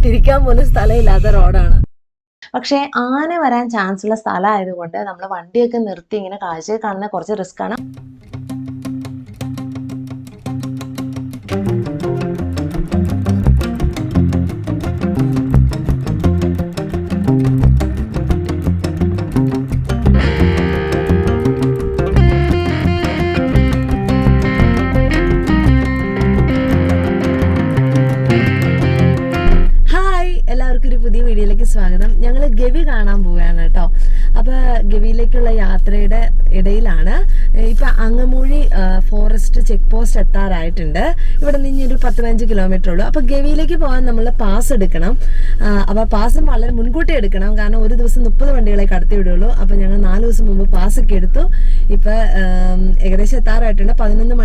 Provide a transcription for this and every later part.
തിരിക്കാൻ പോലും സ്ഥലമില്ലാത്ത റോഡാണ്. പക്ഷേ ആന വരാൻ ചാൻസ് ഉള്ള സ്ഥലമായതുകൊണ്ട് നമ്മൾ വണ്ടിയൊക്കെ നിർത്തി ഇങ്ങനെ കാഴ്ച കാണുന്ന കുറച്ച് റിസ്ക് ആണ്. പുതിയ വീഡിയോയിലേക്ക് സ്വാഗതം. ഞങ്ങൾ ഗവി കാണാൻ പോവുകയാണ് കേട്ടോ. അപ്പോൾ ഗവിയിലേക്കുള്ള യാത്രയുടെ ഇടയിലാണ് ഇപ്പം അങ്ങമൂഴി ഫോറസ്റ്റ് ചെക്ക് പോസ്റ്റ് എത്താറായിട്ടുണ്ട്. ഇവിടെ നിന്ന് ഒരു 10-15 കിലോമീറ്റർ ഉള്ളൂ. അപ്പോൾ ഗവിയിലേക്ക് പോകാൻ നമ്മൾ പാസ് എടുക്കണം. അപ്പോൾ പാസ് വളരെ മുൻകൂട്ടി എടുക്കണം, കാരണം ഒരു ദിവസം 30 വണ്ടികളെ കടത്തി വിടുള്ളൂ. അപ്പോൾ ഞങ്ങൾ 4 ദിവസം മുമ്പ് പാസ്സൊക്കെ എടുത്തു. ഇപ്പോൾ ഏകദേശം എത്താറായിട്ടുണ്ട്. 11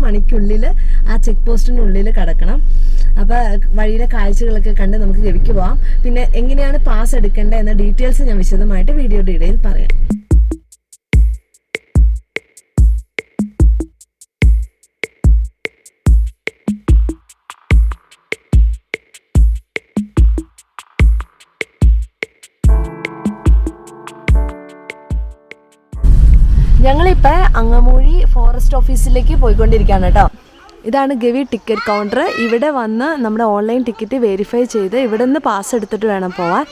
മണിക്കുള്ളിൽ ആ ചെക്ക് പോസ്റ്റിനുള്ളിൽ കടക്കണം. അപ്പോൾ വഴിയുടെ കാഴ്ചകളൊക്കെ കണ്ട് നമുക്ക് ഗവിക്ക് പോവാം. പിന്നെ എങ്ങനെയാണ് പാസ് എടുക്കേണ്ടത് എന്ന ഡീറ്റെയിൽസ് ഞാൻ വിശദമായിട്ട് വീഡിയോയുടെ ഇടയിൽ പറയാം. ഞങ്ങളിപ്പോൾ അങ്ങമൂഴി ഫോറസ്റ്റ് ഓഫീസിലേക്ക് പോയിക്കൊണ്ടിരിക്കുകയാണ് കേട്ടോ. ഇതാണ് ഗവി ടിക്കറ്റ് കൗണ്ടർ. ഇവിടെ വന്ന് നമ്മുടെ ഓൺലൈൻ ടിക്കറ്റ് വെരിഫൈ ചെയ്ത് ഇവിടെ നിന്ന് പാസ് എടുത്തിട്ട് വേണം പോവാൻ.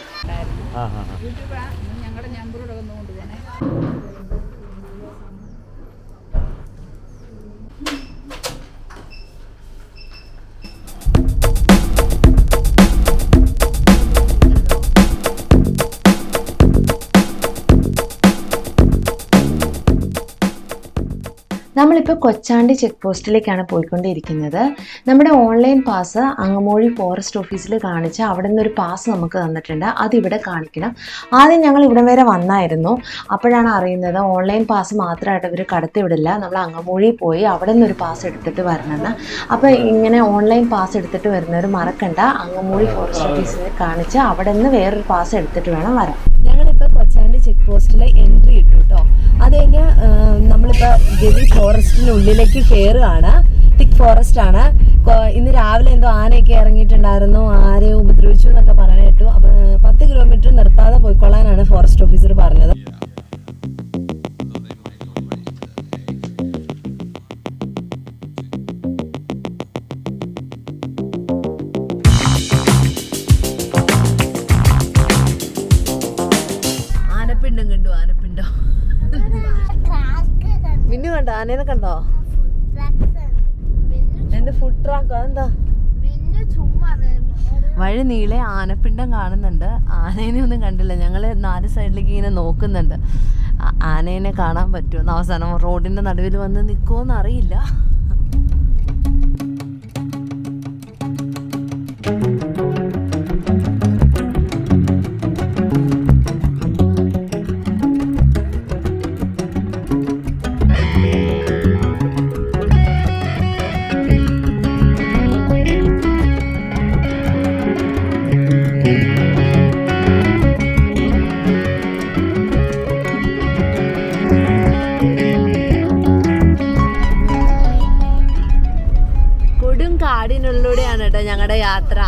നമ്മളിപ്പോൾ കൊച്ചാണ്ടി ചെക്ക് പോസ്റ്റിലേക്കാണ് പോയിക്കൊണ്ടിരിക്കുന്നത്. നമ്മുടെ ഓൺലൈൻ പാസ് അങ്ങമൂഴി ഫോറസ്റ്റ് ഓഫീസിൽ കാണിച്ച് അവിടെ നിന്നൊരു പാസ് നമുക്ക് തന്നിട്ടുണ്ട്. അതിവിടെ കാണിക്കണം. ആദ്യം ഞങ്ങൾ ഇവിടെ വരെ വന്നായിരുന്നു. അപ്പോഴാണ് അറിയുന്നത് ഓൺലൈൻ പാസ് മാത്രമായിട്ട് ഇവർ കടത്തിവിടില്ല, നമ്മൾ അങ്ങമൂഴി പോയി അവിടെ നിന്നൊരു പാസ് എടുത്തിട്ട് വരണമെന്ന്. അപ്പോൾ ഇങ്ങനെ ഓൺലൈൻ പാസ് എടുത്തിട്ട് വരുന്നവർ മറക്കണ്ട, അങ്ങമൂഴി ഫോറസ്റ്റ് ഓഫീസിൽ കാണിച്ച് അവിടെ നിന്ന് വേറൊരു പാസ് എടുത്തിട്ട് വേണം വരാൻ. ഞങ്ങളിപ്പോൾ കൊച്ചാണ്ടി ചെക്ക് പോസ്റ്റിലെ എൻട്രി ഇട്ടു കേട്ടോ. അത് കഴിഞ്ഞ് നമ്മളിപ്പോൾ ഗവി ഫോറസ്റ്റിനുള്ളിലേക്ക് കയറുകയാണ്. തിക് ഫോറസ്റ്റ് ആണ്. ഇന്ന് രാവിലെ എന്തോ ആനയൊക്കെ ഇറങ്ങിയിട്ടുണ്ടായിരുന്നു, ആരെയോ ഉപദ്രവിച്ചു എന്നൊക്കെ പറഞ്ഞു കേട്ടു. അപ്പോൾ 10 കിലോമീറ്റർ നിർത്താതെ പോയിക്കൊള്ളാനാണ് ഫോറസ്റ്റ് ഓഫീസർ പറഞ്ഞത്. ആനപ്പിണ്ടം കണ്ടു, ആനപ്പിണ്ടം. മിന്നു കണ്ടോ? ആനേനെ കണ്ടോ? എന്റെ ഫുഡ് ട്രാക്ക് അതെന്താ? വഴി നീളെ ആനപ്പിണ്ടം കാണുന്നുണ്ട്. ആനേനെ ഒന്നും കണ്ടില്ല. ഞങ്ങൾ 4 സൈഡിലേക്ക് ഇങ്ങനെ നോക്കുന്നുണ്ട്, ആനേനെ കാണാൻ പറ്റുമോ. അവസാനം റോഡിന്റെ നടുവിൽ വന്ന് നിൽക്കുമോന്ന് അറിയില്ല. കാടിനുള്ളിലൂടെയാണ് കേട്ടോ ഞങ്ങളുടെ യാത്ര.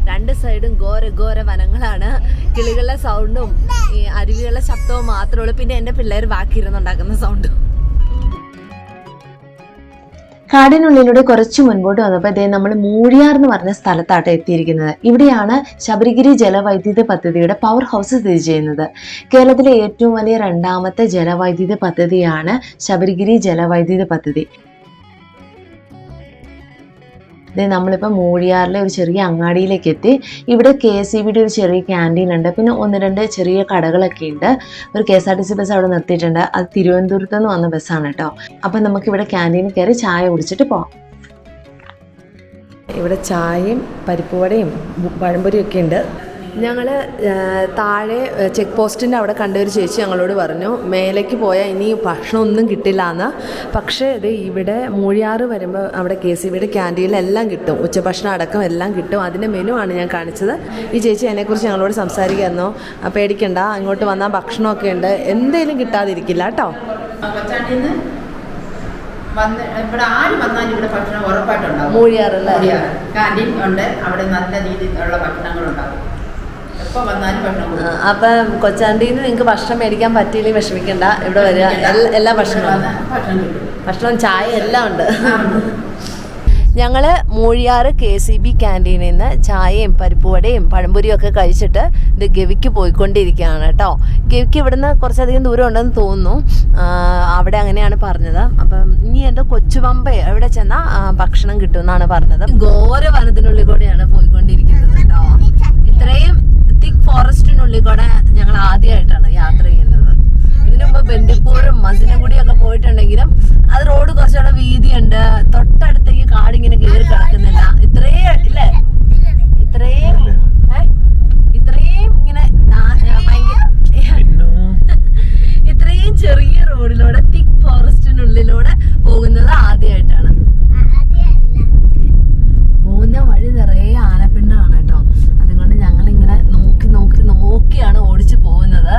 2 സൈഡും ഘോര വനങ്ങളാണ്. കിളികളുടെ സൗണ്ടും ഈ അരുവികളുടെ ശബ്ദവും മാത്രമേ ഉള്ളൂ. പിന്നെ എൻ്റെ പിള്ളേർ ബാക്കിയിരുന്നുണ്ടാക്കുന്ന സൗണ്ടും. കാടിനുള്ളിലൂടെ കുറച്ച് മുൻപോട്ട് വന്നപ്പോൾ ഇതേ നമ്മൾ മൂഴിയാർ എന്ന് പറഞ്ഞ സ്ഥലത്താട്ടോ എത്തിയിരിക്കുന്നത്. ഇവിടെയാണ് ശബരിഗിരി ജലവൈദ്യുത പദ്ധതിയുടെ പവർ ഹൗസ് സ്ഥിതി ചെയ്യുന്നത്. കേരളത്തിലെ ഏറ്റവും വലിയ 2ാമത്തെ ജലവൈദ്യുത പദ്ധതിയാണ് ശബരിഗിരി ജലവൈദ്യുത പദ്ധതി. നമ്മളിപ്പോൾ മൂഴിയാറിലെ ഒരു ചെറിയ അങ്ങാടിയിലേക്ക് എത്തി. ഇവിടെ KSEBയുടെ ഒരു ചെറിയ ക്യാൻറ്റീൻ ഉണ്ട്. പിന്നെ 1-2 ചെറിയ കടകളൊക്കെ ഉണ്ട്. ഒരു KSRTC ബസ് അവിടെ നിർത്തിയിട്ടുണ്ട്. അത് തിരുവനന്തപുരത്ത് നിന്ന് വന്ന ബസ്സാണ് കേട്ടോ. അപ്പം നമുക്കിവിടെ ക്യാൻറ്റീനിൽ കയറി ചായ കുടിച്ചിട്ട് പോകാം. ഇവിടെ ചായയും പരിപ്പുവടയും പഴംപൊരിയും ഒക്കെ ഉണ്ട്. ഞങ്ങൾ താഴെ ചെക്ക് പോസ്റ്റിൻ്റെ അവിടെ കണ്ട ഒരു ചേച്ചി ഞങ്ങളോട് പറഞ്ഞു മേലേക്ക് പോയാൽ ഇനി ഭക്ഷണമൊന്നും കിട്ടില്ല എന്ന്. പക്ഷേ ഇത് ഇവിടെ മൂഴിയാറ് വരുമ്പോൾ അവിടെ KSEBയുടെ ക്യാൻറ്റീനിലെല്ലാം കിട്ടും, ഉച്ചഭക്ഷണം അടക്കം എല്ലാം കിട്ടും. അതിൻ്റെ മെനു ആണ് ഞാൻ കാണിച്ചത്. ഈ ചേച്ചി അതിനെക്കുറിച്ച് ഞങ്ങളോട് സംസാരിക്കായിരുന്നു. പേടിക്കണ്ട, ഇങ്ങോട്ട് വന്നാൽ ഭക്ഷണമൊക്കെ ഉണ്ട്, എന്തെങ്കിലും കിട്ടാതിരിക്കില്ല കേട്ടോ. ഇവിടെ ആര് വന്നാലും ഇവിടെ ഭക്ഷണം ഉറപ്പായിട്ടുണ്ടാവും. മൂഴിയാറല്ലേ? കാന്റീൻ ഉണ്ട്, അവിടെ നല്ല രീതിയിലുള്ള ഭക്ഷണങ്ങളുണ്ടാവും. എപ്പോൾ വന്നാലും ഭക്ഷണം. അപ്പം കൊച്ചാണ്ടിന്ന് നിങ്ങൾക്ക് ഭക്ഷണം മേടിക്കാൻ പറ്റിയില്ലെങ്കിൽ വിഷമിക്കണ്ട, ഇവിടെ വരിക, എല്ലാ ഭക്ഷണവും ഭക്ഷണം ചായ എല്ലാം ഉണ്ട്. ഞങ്ങൾ മൂഴിയാറ് KCB ക്യാൻറ്റീനിൽ നിന്ന് ചായയും പരിപ്പുവടയും പഴംപൊരിയും ഒക്കെ കഴിച്ചിട്ട് ഇത് ഗവിക്ക് പോയിക്കൊണ്ടിരിക്കുകയാണ് കേട്ടോ. ഗവിക്ക് ഇവിടുന്ന് കുറച്ചധികം ദൂരം ഉണ്ടെന്ന് തോന്നുന്നു, അവിടെ അങ്ങനെയാണ് പറഞ്ഞത്. അപ്പം ഇനി എൻ്റെ കൊച്ചുപമ്പ എവിടെ ചെന്നാൽ ഭക്ഷണം കിട്ടുമെന്നാണ് പറഞ്ഞത്. ഘോര വനത്തിനുള്ളിൽ കൂടെയാണ് പോയിക്കൊണ്ടിരിക്കുന്നത് കേട്ടോ. ഇത്രയും തിക് ഫോറസ്റ്റിനുള്ളിൽ കൂടെ ഞങ്ങൾ ആദ്യമായിട്ടാണ് യാത്ര ചെയ്യുന്നത്. ഇതിനു മുമ്പ് ബന്ദിപ്പൂരും മസിനഗുഡിയും ഒക്കെ പോയിട്ടുണ്ടെങ്കിലും അത് റോഡ് കുറച്ചുകൂടെ വീതിയുണ്ട്, തൊട്ടടുത്തേക്ക് കാടിങ്ങനെ കയറി കിടക്കുന്നില്ല. ഇത്രയും ഇല്ലേ, ഇത്രയും ഇങ്ങനെ ഇത്രയും ചെറിയ റോഡിലൂടെ തിക് ഫോറസ്റ്റിനുള്ളിലൂടെ പോകുന്നത് ആദ്യമായിട്ടാണ്. പോകുന്ന വഴി നിറയെ ആനപ്പിണ്ടമാണ് കേട്ടോ. അതുകൊണ്ട് ഞങ്ങളിങ്ങനെ നോക്കിയാണ് ഓടിച്ചു പോകുന്നത്.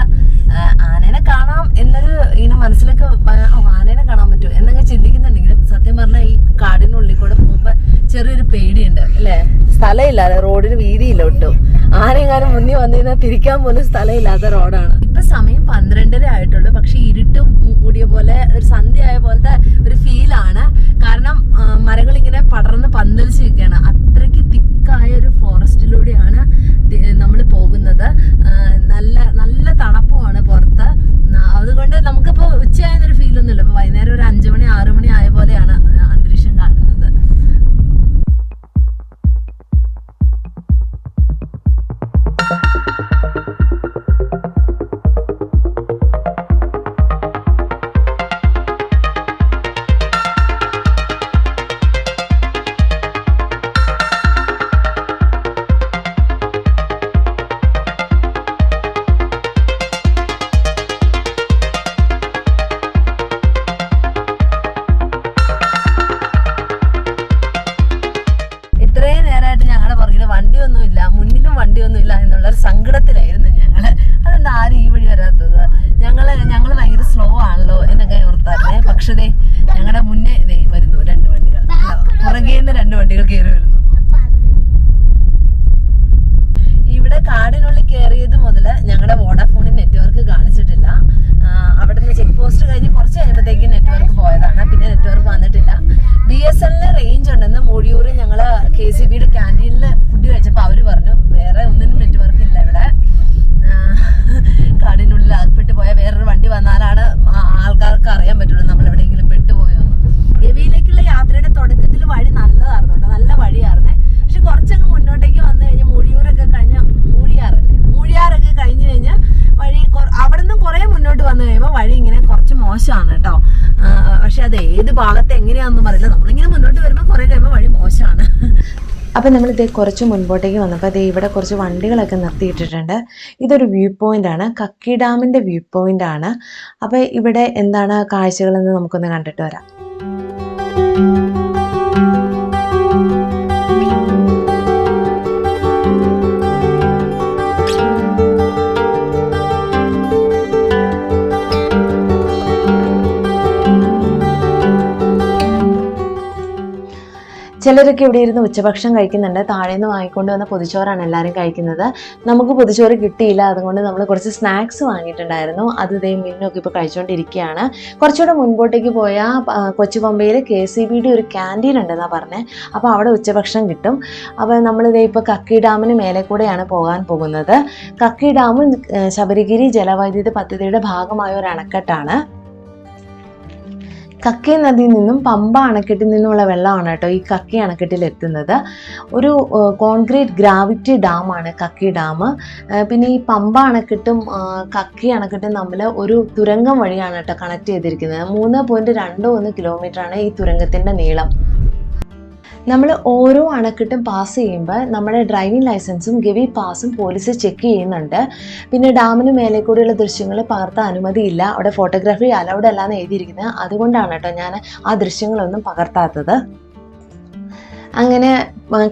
ആനേനെ കാണാം എന്നൊരു ഇങ്ങനെ മനസ്സിലൊക്കെ ആനേനെ കാണാൻ പറ്റുമോ എന്നൊക്കെ ചിന്തിക്കുന്നുണ്ടെങ്കിലും സത്യം പറഞ്ഞാൽ ഈ കാടിനുള്ളിൽ കൂടെ പോകുമ്പോൾ ചെറിയൊരു പേടിയുണ്ട് അല്ലേ. സ്ഥലമില്ല, റോഡിന് വീതിയില്ല ഒട്ടും. ആനയെങ്ങാനും മുന്നിൽ വന്നിരുന്നാൽ തിരിക്കാൻ പോലും സ്ഥലമില്ലാത്ത റോഡാണ്. ഇപ്പൊ സമയം 12:30 ആയിട്ടുള്ളൂ, പക്ഷെ ഇരുട്ട് മൂടിയ പോലെ ഒരു സന്ധ്യ ആയ പോലത്തെ ഒരു ഫീലാണ്. കാരണം മരങ്ങൾ ഇങ്ങനെ പടർന്ന് പന്തലിച്ച് നിൽക്കുകയാണ്. അത്രയ്ക്ക് തിക്കായ ഒരു ഫോറസ്റ്റിലൂടെയാണ് നമ്മൾ പോകുന്നത്. നല്ല തണുപ്പുമാണ് പുറത്ത്. അതുകൊണ്ട് നമുക്കിപ്പോൾ ഉച്ചയായെന്നൊരു ഫീലൊന്നുമില്ല. ഇപ്പോൾ വൈകുന്നേരം ഒരു 5 മണി 6 മണി ആയ പോലെയാണ് അന്തരീക്ഷം കാണുന്നത്. വണ്ടിയൊന്നുമില്ല എന്നുള്ളൊരു സങ്കടത്തിലായിരുന്നു ഞങ്ങൾ. അതെന്താ ആരും ഈ വഴി വരാത്തത്, ഞങ്ങൾ ഭയങ്കര സ്ലോ ആണല്ലോ എന്നൊക്കെ ഓർത്തായിരുന്നേ. പക്ഷേ ഞങ്ങളുടെ മുന്നേ വരുന്നു 2 വണ്ടികൾ, പുറകേന്ന് 2 വണ്ടികൾ കയറി വരുന്നു. ഇവിടെ കാടിനുള്ളിൽ കയറിയത് മുതൽ ഞങ്ങളുടെ വോഡാഫോണിൽ നെറ്റ്വർക്ക് കാണിച്ചിട്ടില്ല. അവിടെ നിന്ന് ചെക്ക് പോസ്റ്റ് കഴിഞ്ഞ് കുറച്ച് കഴിയുമ്പോഴത്തേക്ക് നെറ്റ്വർക്ക് പോയതാണ്, പിന്നെ നെറ്റ്വർക്ക് വന്നിട്ടില്ല. BSNL റേഞ്ച് ഉണ്ടെന്ന് മൂഴിയൂർ ഞങ്ങൾ KCBയുടെ ക്യാൻറ്റീനിൽ ഫുഡ് കഴിച്ചപ്പോൾ അവർ പറഞ്ഞു വേറെ ഒന്നിനും നെറ്റ്വർക്ക് ഇല്ല ഇവിടെ. കാടിനുള്ളിൽ അകപ്പെട്ട് പോയാൽ വേറൊരു വണ്ടി വന്നാലാണ് ആൾക്കാർക്ക് അറിയാൻ പറ്റുള്ളൂ നമ്മൾ എവിടെയെങ്കിലും പെട്ടുപോയോന്ന്. ഗവിയിലേക്കുള്ള യാത്രയുടെ തുടക്കത്തിൽ വഴി നല്ലതായിരുന്നു കേട്ടോ, നല്ല വഴിയായിരുന്നേ. പക്ഷെ കുറച്ചങ്ങ് മുന്നോട്ടേക്ക് വന്നു കഴിഞ്ഞാൽ മൂഴിയാറൊക്കെ കഴിഞ്ഞ് കഴിഞ്ഞാൽ വഴി അവിടെ നിന്നും കുറേ മുന്നോട്ട് വന്നു കഴിയുമ്പോൾ വഴി ഇങ്ങനെ കുറച്ച് മോശമാണ് കേട്ടോ. പക്ഷെ അത് ഏത് ഭാഗത്ത് എങ്ങനെയാണെന്നും അറിയില്ല. നമ്മളിങ്ങനെ മുന്നോട്ട് വരുമ്പോൾ കുറേ കഴിയുമ്പോൾ വഴി മോശമാണ്. അപ്പം നമ്മളിതേ കുറച്ച് മുൻപോട്ടേക്ക് വന്നപ്പോൾ അതേ ഇവിടെ കുറച്ച് വണ്ടികളൊക്കെ നിർത്തിയിട്ടിട്ടുണ്ട്. ഇതൊരു വ്യൂ പോയിൻ്റാണ്, കക്കി ഡാമിൻ്റെ വ്യൂ പോയിൻ്റാണ്. അപ്പോൾ ഇവിടെ എന്താണ് കാഴ്ചകളെന്ന് നമുക്കൊന്ന് കണ്ടിട്ട് വരാം. ചിലരൊക്കെ ഇവിടെ ഇരുന്ന് ഉച്ചഭക്ഷണം കഴിക്കുന്നുണ്ട്. താഴെ നിന്ന് വാങ്ങിക്കൊണ്ട് വന്ന പൊതിച്ചോറാണ് എല്ലാവരും കഴിക്കുന്നത്. നമുക്ക് പൊതിച്ചോറ് കിട്ടിയില്ല, അതുകൊണ്ട് നമ്മൾ കുറച്ച് സ്നാക്സ് വാങ്ങിയിട്ടുണ്ടായിരുന്നു. അത് ഇതേ മിന്നൊക്കെ ഇപ്പോൾ കഴിച്ചുകൊണ്ടിരിക്കുകയാണ്. കുറച്ചുകൂടെ മുൻപോട്ടേക്ക് പോയാൽ കൊച്ചുപമ്പയിൽ KCBയുടെ ഒരു ക്യാൻറ്റീൻ ഉണ്ടെന്നാണ് പറഞ്ഞത്. അപ്പോൾ അവിടെ ഉച്ചഭക്ഷണം കിട്ടും. അപ്പോൾ നമ്മളിതേ ഇപ്പോൾ കക്കി ഡാമിന് മേലെ കൂടെയാണ് പോകാൻ പോകുന്നത്. കക്കി ഡാം ശബരിഗിരി ജലവൈദ്യുത പദ്ധതിയുടെ ഭാഗമായ ഒരു അണക്കെട്ടാണ്. കക്കി നദിയിൽ നിന്നും പമ്പ അണക്കെട്ടിൽ നിന്നുമുള്ള വെള്ളമാണ് കേട്ടോ ഈ കക്കി അണക്കെട്ടിൽ എത്തുന്നത്. ഒരു കോൺക്രീറ്റ് ഗ്രാവിറ്റി ഡാമാണ് കക്കി ഡാം. പിന്നെ ഈ പമ്പ അണക്കെട്ടും കക്കി അണക്കെട്ടും തമ്മിൽ ഒരു തുരങ്കം വഴിയാണ് കേട്ടോ കണക്ട് ചെയ്തിരിക്കുന്നത്. 3.21 കിലോമീറ്ററാണ് ഈ തുരങ്കത്തിൻ്റെ നീളം. നമ്മൾ ഓരോ അണക്കെട്ടും പാസ് ചെയ്യുമ്പോൾ നമ്മുടെ ഡ്രൈവിംഗ് ലൈസൻസും ഗവി പാസും പോലീസ് ചെക്ക് ചെയ്യുന്നുണ്ട്. പിന്നെ ഡാമിന് മേലെ കൂടെയുള്ള ദൃശ്യങ്ങൾ പകർത്താൻ അനുമതിയില്ല, അവിടെ ഫോട്ടോഗ്രാഫി അലൗഡ് അല്ലാന്ന് എഴുതിയിരിക്കുന്നത്. അതുകൊണ്ടാണ് കേട്ടോ ഞാൻ ആ ദൃശ്യങ്ങളൊന്നും പകർത്താത്തത്. അങ്ങനെ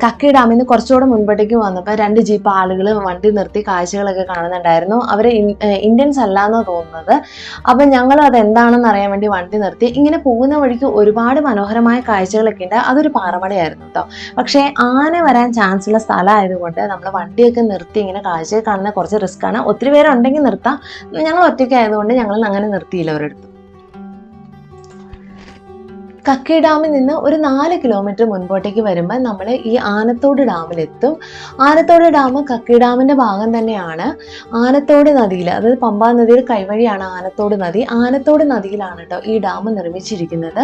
കക്കി ഡാമിൽ നിന്ന് കുറച്ചുകൂടെ മുൻപോട്ടേക്ക് വന്നപ്പോൾ 2 ജീപ്പ് ആളുകൾ വണ്ടി നിർത്തി കാഴ്ചകളൊക്കെ കാണുന്നുണ്ടായിരുന്നു. അവർ ഇന്ത്യൻസ് അല്ലാന്നാണ് തോന്നുന്നത്. അപ്പം ഞങ്ങൾ അതെന്താണെന്ന് അറിയാൻ വേണ്ടി വണ്ടി നിർത്തി. ഇങ്ങനെ പോകുന്ന വഴിക്ക് ഒരുപാട് മനോഹരമായ കാഴ്ചകളൊക്കെ ഉണ്ട്. അതൊരു പാറമടയായിരുന്നു കേട്ടോ. പക്ഷേ ആന വരാൻ ചാൻസ് ഉള്ള സ്ഥലമായതുകൊണ്ട് നമ്മൾ വണ്ടിയൊക്കെ നിർത്തി ഇങ്ങനെ കാഴ്ച കാണുന്ന കുറച്ച് റിസ്ക്കാണ്. ഒത്തിരി പേരുണ്ടെങ്കിൽ നിർത്താം. ഞങ്ങൾ ഒറ്റയ്ക്കായതുകൊണ്ട് ഞങ്ങൾ അങ്ങനെ നിർത്തിയില്ല ഒരിടത്തും. കക്കി ഡാമിൽ നിന്ന് ഒരു 4 കിലോമീറ്റർ മുൻപോട്ടേക്ക് വരുമ്പോൾ നമ്മൾ ഈ ആനത്തോട് ഡാമിലെത്തും. ആനത്തോട് ഡാം കക്കി ഡാമിൻ്റെ ഭാഗം തന്നെയാണ്. ആനത്തോട് നദിയിൽ, അതായത് പമ്പാ നദിയുടെ കൈവഴിയാണ് ആനത്തോട് നദി. ആനത്തോട് നദിയിലാണ് കേട്ടോ ഈ ഡാം നിർമ്മിച്ചിരിക്കുന്നത്.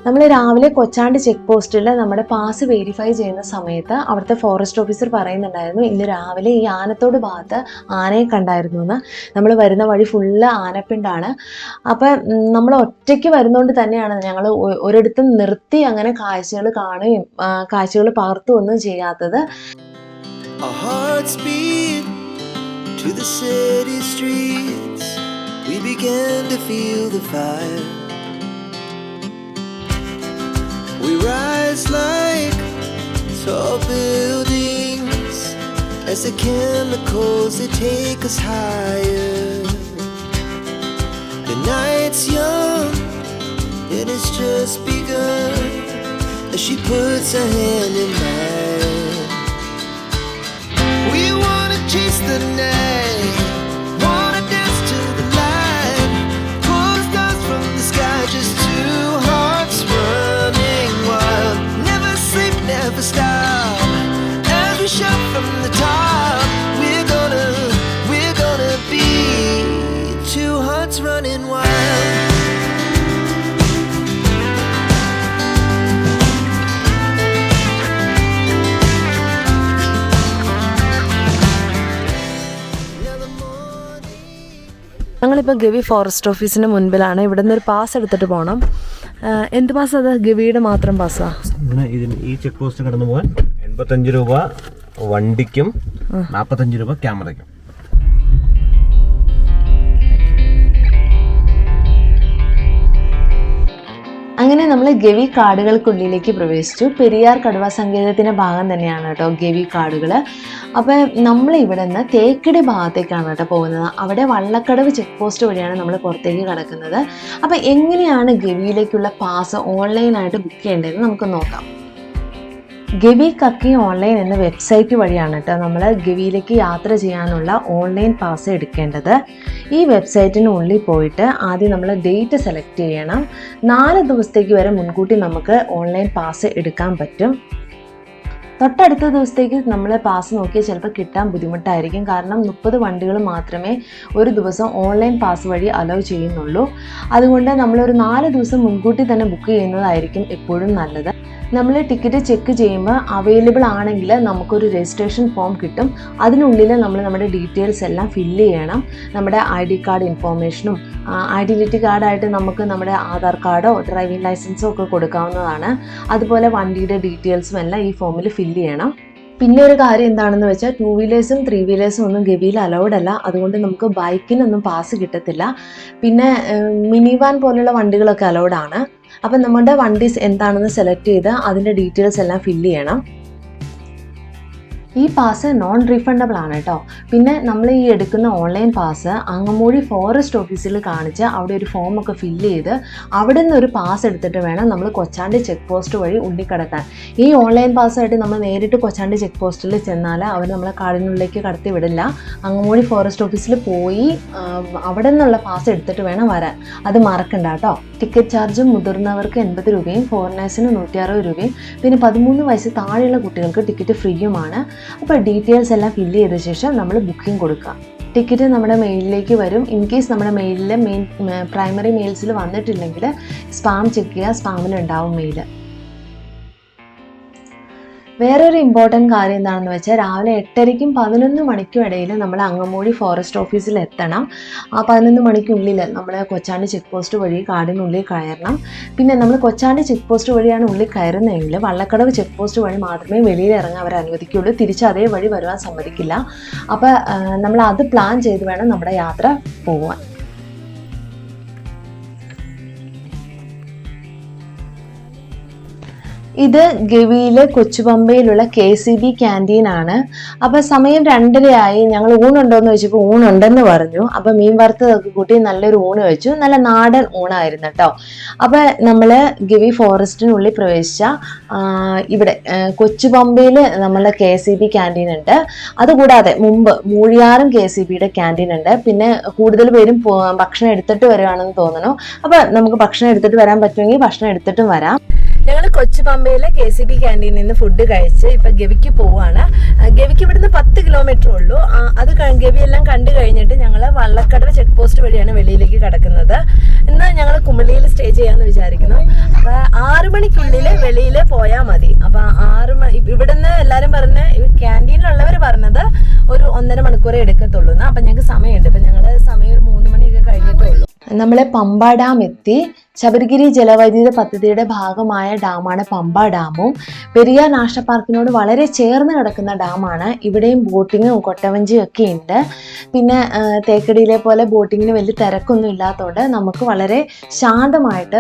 നമ്മൾ രാവിലെ കൊച്ചാണ്ടി ചെക്ക് പോസ്റ്റിൽ നമ്മുടെ പാസ് വെരിഫൈ ചെയ്യുന്ന സമയത്ത് അവിടുത്തെ ഫോറസ്റ്റ് ഓഫീസർ പറയുന്നുണ്ടായിരുന്നു, ഇന്ന് രാവിലെ ഈ ആനത്തോട് ഭാഗത്ത് ആനയെ കണ്ടായിരുന്നു എന്ന്. നമ്മൾ വരുന്ന വഴി ഫുള്ള് ആനപ്പിണ്ടാണ്. അപ്പം നമ്മൾ ഒറ്റയ്ക്ക് വരുന്നതുകൊണ്ട് തന്നെയാണ് ഞങ്ങൾ ഒരിടത്തും നിർത്തി അങ്ങനെ കാഴ്ചകൾ കാണുകയും കാഴ്ചകൾ പകർത്തുകയൊന്നും ചെയ്യാത്തത്. To the city streets, we began to feel the fire. We rise like tall buildings as the chemicals they take us higher. The night's young and it's just begun as she puts her hand in mine. We wanna chase the night, wanna dance to the light, pull the stars from the sky, just 2 hearts running wild. Never sleep, never stop, as we shout from the top. We're gonna be 2 hearts running wild. ഞങ്ങളിപ്പോൾ Gavi forest ഓഫീസിന് മുൻപിലാണ്. ഇവിടെ നിന്ന് ഒരു pass എടുത്തിട്ട് പോകണം. എന്ത് pass അത്? ഗവിയുടെ മാത്രം പാസ്സാണ്. ഈ ചെക്ക് പോസ്റ്റ് കടന്നു പോകാൻ 85 രൂപ വണ്ടിക്കും 45 രൂപ ക്യാമറയ്ക്കും. അങ്ങനെ നമ്മൾ ഗവി കാടുകൾക്കുള്ളിലേക്ക് പ്രവേശിച്ചു. പെരിയാർ കടുവ സങ്കേതത്തിൻ്റെ ഭാഗം തന്നെയാണ് കേട്ടോ ഗവി കാടുകൾ. അപ്പോൾ നമ്മൾ ഇവിടെ നിന്ന് തേക്കടി ഭാഗത്തേക്കാണ് കേട്ടോ പോകുന്നത്. അവിടെ വള്ളക്കടവ് ചെക്ക് പോസ്റ്റ് വഴിയാണ് നമ്മൾ പുറത്തേക്ക് കടക്കുന്നത്. അപ്പോൾ എങ്ങനെയാണ് ഗവിയിലേക്കുള്ള പാസ് ഓൺലൈനായിട്ട് ബുക്ക് ചെയ്യേണ്ടതെന്ന് നമുക്ക് നോക്കാം. ഗവി കക്കി ഓൺലൈൻ എന്ന വെബ്സൈറ്റ് വഴിയാണ് കേട്ടോ നമ്മൾ ഗവിയിലേക്ക് യാത്ര ചെയ്യാനുള്ള ഓൺലൈൻ പാസ് എടുക്കേണ്ടത്. ഈ വെബ്സൈറ്റിനുള്ളിൽ പോയിട്ട് ആദ്യം നമ്മൾ ഡേറ്റ് സെലക്ട് ചെയ്യണം. 4 ദിവസത്തേക്ക് വരെ മുൻകൂട്ടി നമുക്ക് ഓൺലൈൻ പാസ് എടുക്കാൻ പറ്റും. തൊട്ടടുത്ത ദിവസത്തേക്ക് നമ്മൾ പാസ് നോക്കിയാൽ ചിലപ്പോൾ കിട്ടാൻ ബുദ്ധിമുട്ടായിരിക്കും. കാരണം 30 വണ്ടികൾ മാത്രമേ ഒരു ദിവസം ഓൺലൈൻ പാസ് വഴി അലോ ചെയ്യുന്നുള്ളൂ. അതുകൊണ്ട് നമ്മളൊരു 4 ദിവസം മുൻകൂട്ടി തന്നെ ബുക്ക് ചെയ്യുന്നതായിരിക്കും എപ്പോഴും നല്ലത്. നമ്മൾ ടിക്കറ്റ് ചെക്ക് ചെയ്യുമ്പോൾ അവൈലബിൾ ആണെങ്കിൽ നമുക്കൊരു രജിസ്ട്രേഷൻ ഫോം കിട്ടും. അതിനുള്ളിൽ നമ്മൾ നമ്മുടെ ഡീറ്റെയിൽസ് എല്ലാം ഫില്ല് ചെയ്യണം. നമ്മുടെ ID കാർഡ് ഇൻഫോർമേഷനും ഐഡൻറ്റിറ്റി കാർഡായിട്ട് നമുക്ക് നമ്മുടെ ആധാർ കാർഡോ ഡ്രൈവിംഗ് ലൈസൻസോ ഒക്കെ കൊടുക്കാവുന്നതാണ്. അതുപോലെ വണ്ടിയുടെ ഡീറ്റെയിൽസും എല്ലാം ഈ ഫോമിൽ ഫില്ല് ചെയ്യണം. പിന്നെ ഒരു കാര്യം എന്താണെന്ന് വെച്ചാൽ 2 വീലേഴ്സും 3 വീലേഴ്സും ഒന്നും ഗവിയിൽ അലൗഡ് അല്ല. അതുകൊണ്ട് നമുക്ക് ബൈക്കിനൊന്നും പാസ് കിട്ടത്തില്ല. പിന്നെ മിനി വാൻ പോലുള്ള വണ്ടികളൊക്കെ അലൗഡ് ആണ്. അപ്പം നമ്മുടെ വണ്ടി എന്താണെന്ന് സെലക്ട് ചെയ്ത് അതിൻ്റെ ഡീറ്റെയിൽസ് എല്ലാം ഫില്ല് ചെയ്യണം. ഈ പാസ് നോൺ റീഫണ്ടബിൾ ആണ് കേട്ടോ. പിന്നെ നമ്മൾ ഈ എടുക്കുന്ന ഓൺലൈൻ പാസ് അങ്ങമൂഴി ഫോറസ്റ്റ് ഓഫീസിൽ കാണിച്ച് അവിടെ ഒരു ഫോമൊക്കെ ഫില്ല് ചെയ്ത് അവിടെ നിന്ന് ഒരു പാസ് എടുത്തിട്ട് വേണം നമ്മൾ കൊച്ചാണ്ടി ചെക്ക് പോസ്റ്റ് വഴി ഉള്ളിക്കടക്കാൻ. ഈ ഓൺലൈൻ പാസ്സായിട്ട് നമ്മൾ നേരിട്ട് കൊച്ചാണ്ടി ചെക്ക് പോസ്റ്റിൽ ചെന്നാൽ അവർ നമ്മളെ കാടിനുള്ളിലേക്ക് കടത്തി വിടില്ല. അങ്ങമൂഴി ഫോറസ്റ്റ് ഓഫീസിൽ പോയി അവിടെ നിന്നുള്ള പാസ് എടുത്തിട്ട് വേണം വരാൻ. അത് മറക്കണ്ട കേട്ടോ. ടിക്കറ്റ് ചാർജും മുതിർന്നവർക്ക് 80 രൂപയും ഫോറിനേഴ്സിന് 160 രൂപയും പിന്നെ 13 വയസ്സ് താഴെയുള്ള കുട്ടികൾക്ക് ടിക്കറ്റ് ഫ്രീയുമാണ്. അപ്പോൾ ഡീറ്റെയിൽസ് എല്ലാം ഫില്ല് ചെയ്ത ശേഷം നമ്മൾ ബുക്കിംഗ് കൊടുക്കുക. ടിക്കറ്റ് നമ്മുടെ മെയിലിലേക്ക് വരും. ഇൻ കേസ് നമ്മുടെ മെയിലിൽ പ്രൈമറി മെയിൽസിൽ വന്നിട്ടില്ലെങ്കിൽ സ്പാം ചെക്ക് ചെയ്യുക. സ്പാമിലുണ്ടാവും മെയിൽ. വേറൊരു ഇമ്പോർട്ടൻറ്റ് കാര്യം എന്താണെന്ന് വെച്ചാൽ രാവിലെ 8:30ക്കും 11 മണിക്കും ഇടയിൽ നമ്മൾ അങ്ങമൂഴി ഫോറസ്റ്റ് ഓഫീസിൽ എത്തണം. ആ 11 മണിക്കുള്ളിൽ നമ്മൾ കൊച്ചാണ്ടി ചെക്ക് പോസ്റ്റ് വഴി കാടിനുള്ളിൽ കയറണം. പിന്നെ നമ്മൾ കൊച്ചാണ്ടി ചെക്ക് പോസ്റ്റ് വഴിയാണ് ഉള്ളിൽ കയറുന്നതെങ്കിൽ വള്ളക്കടവ് ചെക്ക് പോസ്റ്റ് വഴി മാത്രമേ വെളിയിൽ ഇറങ്ങാൻ അവർ അനുവദിക്കുകയുള്ളൂ. തിരിച്ച് അതേ വഴി വരുവാൻ സമ്മതിക്കില്ല. അപ്പോൾ നമ്മൾ അത് പ്ലാൻ ചെയ്ത് വേണം നമ്മുടെ യാത്ര പോകാൻ. ഇത് ഗവിയിലെ കൊച്ചുപമ്പയിലുള്ള KCB ക്യാൻറ്റീനാണ്. അപ്പോൾ സമയം 2:30 ഞങ്ങൾ ഊണുണ്ടോയെന്ന് ചോദിച്ചപ്പോൾ ഊണുണ്ടെന്ന് പറഞ്ഞു. അപ്പോൾ മീൻ വറുത്തതൊക്കെ കൂട്ടി നല്ലൊരു ഊണ് വെച്ചു. നല്ല നാടൻ ഊണായിരുന്നു കേട്ടോ. അപ്പോൾ നമ്മൾ ഗവി ഫോറസ്റ്റിനുള്ളിൽ പ്രവേശിച്ച ഇവിടെ കൊച്ചുപമ്പയിൽ നമ്മളെ KCB ക്യാൻറ്റീൻ ഉണ്ട്. അതുകൂടാതെ മുമ്പ് മൂഴിയാറും KCBയുടെ ക്യാൻറ്റീൻ ഉണ്ട്. പിന്നെ കൂടുതൽ പേരും ഭക്ഷണം എടുത്തിട്ട് വരുവാണെന്ന് തോന്നുന്നു. അപ്പോൾ നമുക്ക് ഭക്ഷണം എടുത്തിട്ട് വരാൻ പറ്റുമെങ്കിൽ ഭക്ഷണം എടുത്തിട്ടും വരാം. ഞങ്ങൾ കൊച്ചുപമ്പയിലെ KCB ക്യാൻറ്റീനിൽ നിന്ന് ഫുഡ് കഴിച്ച് ഇപ്പം ഗവിക്ക് പോവാണ്. ഗവിക്ക് ഇവിടുന്ന് 10 കിലോമീറ്റർ ഉള്ളൂ. അത് ഗവിയെല്ലാം കണ്ടു കഴിഞ്ഞിട്ട് ഞങ്ങൾ വള്ളക്കടവ് ചെക്ക് പോസ്റ്റ് വഴിയാണ് വെളിയിലേക്ക് കടക്കുന്നത്. ഇന്ന് ഞങ്ങൾ കുമളിയിൽ സ്റ്റേ ചെയ്യാമെന്ന് വിചാരിക്കുന്നു. അപ്പോൾ 6 മണിക്കുള്ളിൽ വെളിയിൽ പോയാൽ മതി. അപ്പോൾ 6 മണി ഇവിടുന്ന് എല്ലാവരും ക്യാൻറ്റീനിലുള്ളവർ പറഞ്ഞത് ഒരു 1.5 മണിക്കൂറേ എടുക്കത്തുള്ളൂ. അപ്പം ഞങ്ങൾക്ക് സമയമുണ്ട്. ഇപ്പം ഞങ്ങൾ സമയം ഒരു 3 മണിയൊക്കെ കഴിഞ്ഞിട്ടേ ഉള്ളൂ. നമ്മൾ പമ്പ ഡാം എത്തി. ശബരിഗിരി ജലവൈദ്യുത പദ്ധതിയുടെ ഭാഗമായ ഡാമാണ് പമ്പ ഡാമും. പെരിയാർ നാഷണൽ പാർക്കിനോട് വളരെ ചേർന്ന് കിടക്കുന്ന ഡാമാണ്. ഇവിടെയും ബോട്ടിങ്ങും കൊട്ടവഞ്ചിയും ഒക്കെ ഉണ്ട്. പിന്നെ തേക്കടിയിലെ പോലെ ബോട്ടിങ്ങിന് വലിയ തിരക്കൊന്നും ഇല്ലാത്തതുകൊണ്ട് നമുക്ക് വളരെ ശാന്തമായിട്ട്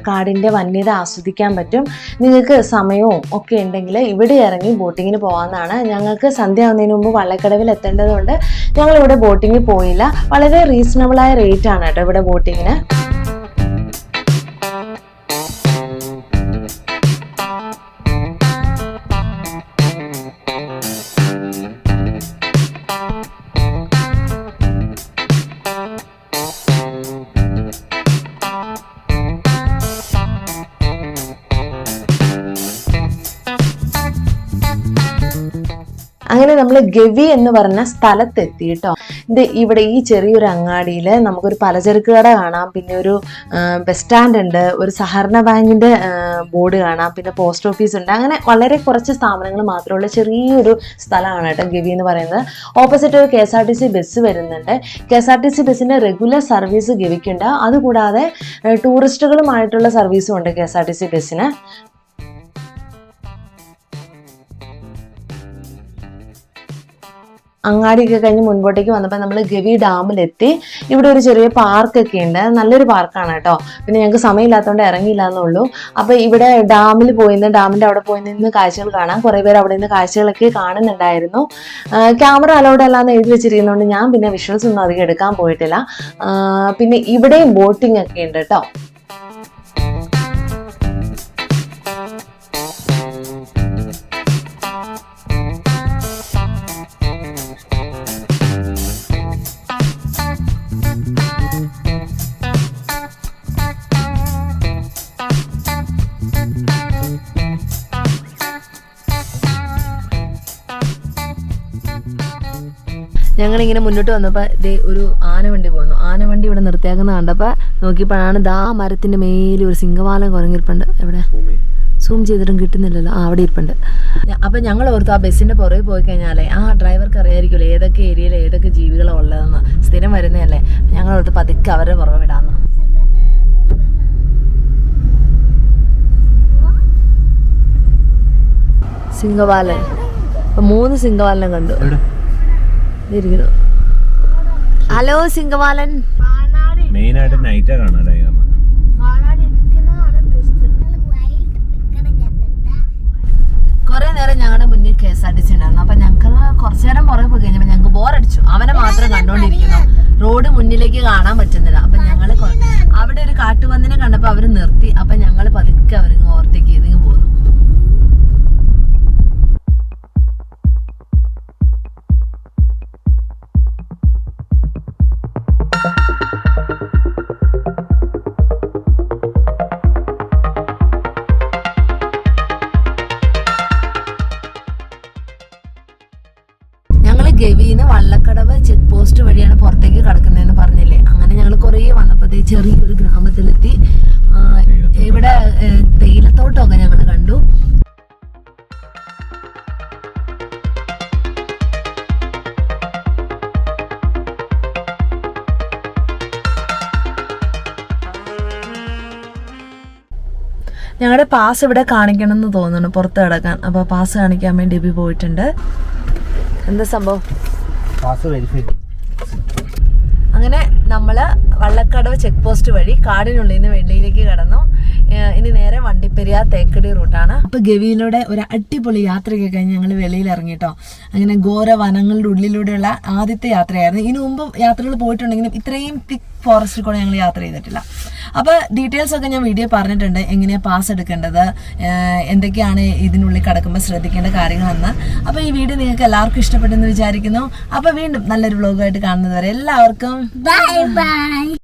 കാടിൻ്റെ വന്യത ആസ്വദിക്കാൻ പറ്റും. നിങ്ങൾക്ക് സമയവും ഒക്കെ ഉണ്ടെങ്കിൽ ഇവിടെ ഇറങ്ങി ബോട്ടിങ്ങിന് പോകാവുന്നതാണ്. ഞങ്ങൾക്ക് സന്ധ്യ ആവുന്നതിന് മുമ്പ് വള്ളക്കടവിൽ എത്തേണ്ടതുകൊണ്ട് ഞങ്ങളിവിടെ ബോട്ടിങ്ങിൽ പോയില്ല. വളരെ റീസണബിളായ റേറ്റ് ആണ് കേട്ടോ ഇവിടെ ബോട്ടിങ്ങിന്. അങ്ങനെ നമ്മൾ ഗവി എന്ന് പറഞ്ഞ സ്ഥലത്തെത്തി കേട്ടോ. ഇത് ഇവിടെ ഈ ചെറിയൊരു അങ്ങാടിയിൽ നമുക്കൊരു പലചരക്ക് കട കാണാം. പിന്നെ ഒരു ബസ് സ്റ്റാൻഡ് ഉണ്ട്. ഒരു സഹകരണ ബാങ്കിന്റെ ബോർഡ് കാണാം. പിന്നെ പോസ്റ്റ് ഓഫീസ് ഉണ്ട്. അങ്ങനെ വളരെ കുറച്ച് സ്ഥാപനങ്ങൾ മാത്രമുള്ള ചെറിയൊരു സ്ഥലമാണ് കേട്ടോ ഗവി എന്ന് പറയുന്നത്. ഓപ്പോസിറ്റ് ഒരു KSRTC ബസ് വരുന്നുണ്ട്. KSRTC ബസ്സിന്റെ റെഗുലർ സർവീസ് ഗവിക്കുണ്ട്. അതുകൂടാതെ ടൂറിസ്റ്റുകളുമായിട്ടുള്ള സർവീസും ഉണ്ട് KSRTC ബസ്സിന്. അങ്ങാടിയൊക്കെ കഴിഞ്ഞ് മുൻപോട്ടേക്ക് വന്നപ്പോൾ നമ്മൾ ഗവി ഡാമിലെത്തി. ഇവിടെ ഒരു ചെറിയ പാർക്കൊക്കെ ഉണ്ട്. നല്ലൊരു പാർക്കാണ് കേട്ടോ. പിന്നെ ഞങ്ങൾക്ക് സമയമില്ലാത്തതുകൊണ്ട് ഇറങ്ങിയില്ല എന്നുള്ളൂ. അപ്പോൾ ഇവിടെ ഡാമിൽ ഡാമിൻ്റെ അവിടെ പോയി നിന്ന് കാഴ്ചകൾ കാണാം. കുറേ പേര് അവിടെ നിന്ന് കാഴ്ചകളൊക്കെ കാണുന്നുണ്ടായിരുന്നു. ക്യാമറ അലൗഡ് അല്ലാന്ന് എഴുതി വെച്ചിരിക്കുന്നതുകൊണ്ട് ഞാൻ പിന്നെ വിഷ്വൽസ് ഒന്നും അധികം എടുക്കാൻ പോയിട്ടില്ല. പിന്നെ ഇവിടെയും ബോട്ടിംഗ് ഒക്കെ ഉണ്ട് കേട്ടോ. ഞങ്ങളിങ്ങനെ മുന്നോട്ട് വന്നപ്പോൾ ഇതേ ഒരു ആനവണ്ടി പോകുന്നു. ആനവണ്ടി ഇവിടെ നിർത്തിയാക്കുന്ന കണ്ടപ്പോൾ നോക്കിയപ്പോഴാണ് ദാ മരത്തിൻ്റെ മേലിൽ ഒരു സിംഹവാലൻ കുരങ്ങിരിപ്പുണ്ട്. എവിടെ സൂം ചെയ്തിട്ടും കിട്ടുന്നില്ലല്ലോ. അവിടെ ഇരിപ്പുണ്ട്. അപ്പം ഞങ്ങൾ ഓർത്തു ആ ബസ്സിൻ്റെ പുറകെ പോയി കഴിഞ്ഞാലേ ആ ഡ്രൈവർക്ക് അറിയായിരിക്കുമല്ലോ ഏതൊക്കെ ഏരിയയിൽ ഏതൊക്കെ ജീവികളാണ് ഉള്ളതെന്ന്. സ്ഥിരം വരുന്നതല്ലേ. ഞങ്ങൾ ഓർത്ത് പതുക്കെ അവരെ പുറകെ വിടാമെന്ന്. സിംഹവാലൻ. അപ്പം 3 സിംഹവാലനെ കണ്ടു. ഹലോ സിംഹവാലൻ. മെയിനായിട്ട് നൈറ്റാ കാണാൻ. കുറെ നേരം ഞങ്ങളുടെ മുന്നിൽ KSRTC ഉണ്ടായിരുന്നു. അപ്പൊ ഞങ്ങൾക്ക് കുറച്ചു നേരം പുറകെ പോയി കഴിഞ്ഞപ്പോൾ ഞങ്ങൾക്ക് ബോറടിച്ചു. അവനെ മാത്രം കണ്ടോണ്ടിരിക്കുന്നു. റോഡ് മുന്നിലേക്ക് കാണാൻ പറ്റുന്നില്ല. അപ്പൊ ഞങ്ങള് അവിടെ ഒരു കാട്ടുപന്നിനെ കണ്ടപ്പോൾ അവര് നിർത്തി. അപ്പൊ ഞങ്ങൾ പതുക്കെ അവരിങ്ങ് ഓവർടേക്ക് ചെയ്തിങ്ങ് പോന്നു. ഗവിന്ന് വള്ളക്കടവ് ചെക്ക് പോസ്റ്റ് വഴിയാണ് പുറത്തേക്ക് കടക്കുന്നതെന്ന് പറഞ്ഞില്ലേ. അങ്ങനെ ഞങ്ങൾ കുറേ വന്നപ്പോൾ ചെറിയൊരു ഗ്രാമത്തിലെത്തി. ഇവിടെ തേയിലത്തോട്ടമൊക്കെ ഞങ്ങൾ കണ്ടു. ഞങ്ങളുടെ പാസ് ഇവിടെ കാണിക്കണം എന്ന് തോന്നുന്നു പുറത്ത് കിടക്കാൻ. അപ്പോൾ പാസ് കാണിക്കാൻ വേണ്ടി എബി പോയിട്ടുണ്ട്. എന്താ സംഭവം? അങ്ങനെ നമ്മൾ വള്ളക്കടവ് ചെക്ക് പോസ്റ്റ് വഴി കാടിനുള്ളിൽ നിന്ന് വെളിയിലേക്ക് കടന്നു. ഇനി നേരെ വണ്ടിപ്പെരിയാർ തേക്കടി റൂട്ടാണ്. അപ്പൊ ഗവിയിലൂടെ ഒരു അടിപൊളി യാത്രയൊക്കെ കഴിഞ്ഞ് ഞങ്ങൾ വെളിയിൽ ഇറങ്ങിട്ടോ. അങ്ങനെ ഘോര വനങ്ങളുടെ ഉള്ളിലൂടെയുള്ള ആദ്യത്തെ യാത്രയായിരുന്നു. ഇതിനു മുമ്പ് യാത്രകൾ പോയിട്ടുണ്ടെങ്കിലും ഇത്രയും തിക്ക് ഫോറസ്റ്റിൽ കൂടെ ഞങ്ങൾ യാത്ര ചെയ്തിട്ടില്ല. അപ്പോൾ ഡീറ്റെയിൽസ് ഒക്കെ ഞാൻ വീഡിയോ പറഞ്ഞിട്ടുണ്ട്, എങ്ങനെയാണ് പാസ് എടുക്കേണ്ടത്, എന്തൊക്കെയാണ് ഇതിനുള്ളിൽ കിടക്കുമ്പോൾ ശ്രദ്ധിക്കേണ്ട കാര്യങ്ങളെന്ന്. അപ്പോൾ ഈ വീഡിയോ നിങ്ങൾക്ക് എല്ലാവർക്കും ഇഷ്ടപ്പെട്ടെന്ന് വിചാരിക്കുന്നു. അപ്പോൾ വീണ്ടും നല്ലൊരു വ്ലോഗായിട്ട് കാണുന്നത് വരെ എല്ലാവർക്കും ബൈ ബൈ.